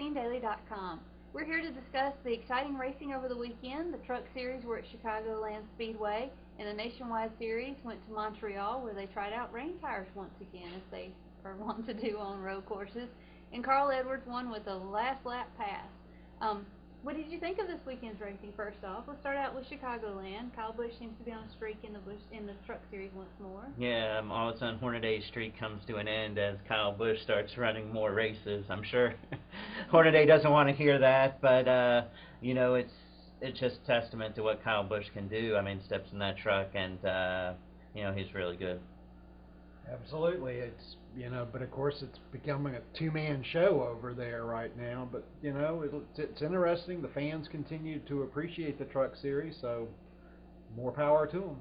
SceneDaily.com. We're here to discuss the exciting racing over the weekend. The Truck Series were at Chicagoland Speedway, and the Nationwide Series went to Montreal, where they tried out rain tires once again, as they are wont to do on road courses. And Carl Edwards won with a last lap pass. What did you think of this weekend's racing? First off, let's start out with Chicagoland. Kyle Busch seems to be on a streak in the Truck Series once more. Yeah, all of a sudden Hornaday's streak comes to an end as Kyle Busch starts running more races. I'm sure Hornaday doesn't want to hear that, but you know, it's just testament to what Kyle Busch can do. I mean, steps in that truck, and you know, he's really good. Absolutely, it's but of course it's becoming a two-man show over there right now. But it's interesting. The fans continue to appreciate the Truck Series, so more power to them.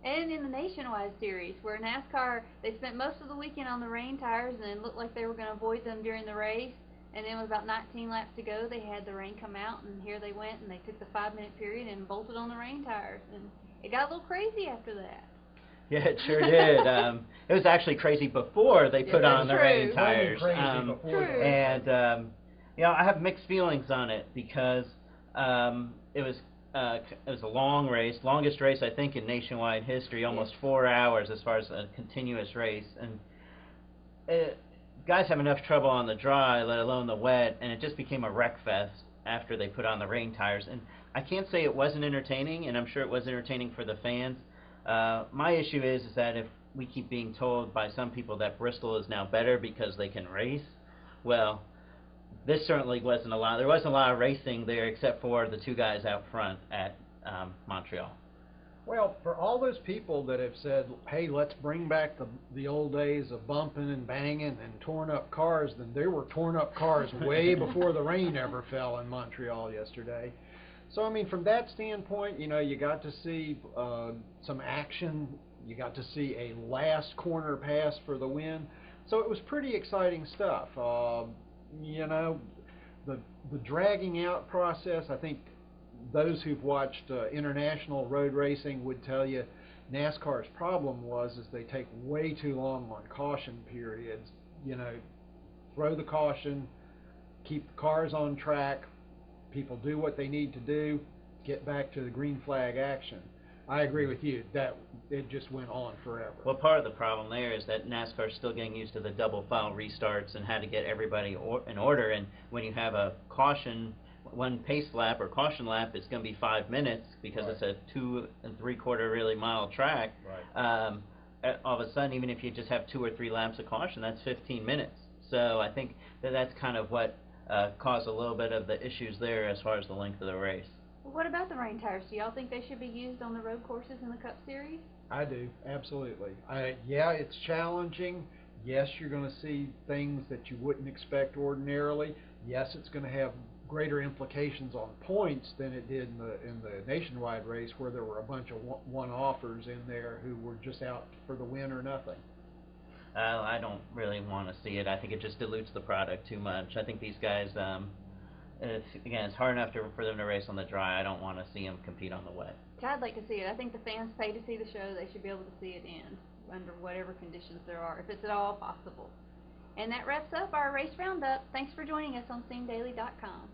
And in the Nationwide Series, where NASCAR, they spent most of the weekend on the rain tires and it looked like they were going to avoid them during the race. And then with about 19 laps to go, they had the rain come out, and here they went, and they took the 5-minute period and bolted on the rain tires. And it got a little crazy after that. Yeah, it sure did. It was actually crazy before they put on the rain tires. And I have mixed feelings on it because it was a long race, longest race I think in nationwide history, almost 4 hours as far as a continuous race, and guys have enough trouble on the dry, let alone the wet, and it just became a wreck fest after they put on the rain tires. And I can't say it wasn't entertaining, and I'm sure it was entertaining for the fans. My issue is that if we keep being told by some people that Bristol is now better because they can race, well, this certainly wasn't a lot. There wasn't a lot of racing there except for the two guys out front at Montreal. Well, for all those people that have said, hey, let's bring back the old days of bumping and banging and torn up cars, then there were torn up cars way before the rain ever fell in Montreal yesterday. So, I mean, from that standpoint, you got to see some action. You got to see a last corner pass for the win. So it was pretty exciting stuff. The dragging out process, I think those who've watched international road racing would tell you NASCAR's problem is they take way too long on caution periods. Throw the caution, keep the cars on track, people do what they need to do, get back to the green flag action. I agree with you that it just went on forever. Well, part of the problem there is that NASCAR is still getting used to the double file restarts and how to get everybody in order. And when you have a caution, one pace lap or caution lap, it's going to be 5 minutes because it's a 2 3/4 really mile track. Right. All of a sudden, even if you just have 2 or 3 laps of caution, that's 15 minutes. So I think that's kind of what caused a little bit of the issues there as far as the length of the race. Well, what about the rain tires? Do y'all think they should be used on the road courses in the Cup Series? I do, absolutely. Yeah, it's challenging. Yes, you're going to see things that you wouldn't expect ordinarily. Yes, it's going to have greater implications on points than it did in the nationwide race, where there were a bunch of one-offers in there who were just out for the win or nothing. I don't really want to see it. I think it just dilutes the product too much. I think these guys, it's hard enough for them to race on the dry. I don't want to see them compete on the wet. I'd like to see it. I think the fans pay to see the show. They should be able to see it end under whatever conditions there are, if it's at all possible. And that wraps up our race roundup. Thanks for joining us on SceneDaily.com.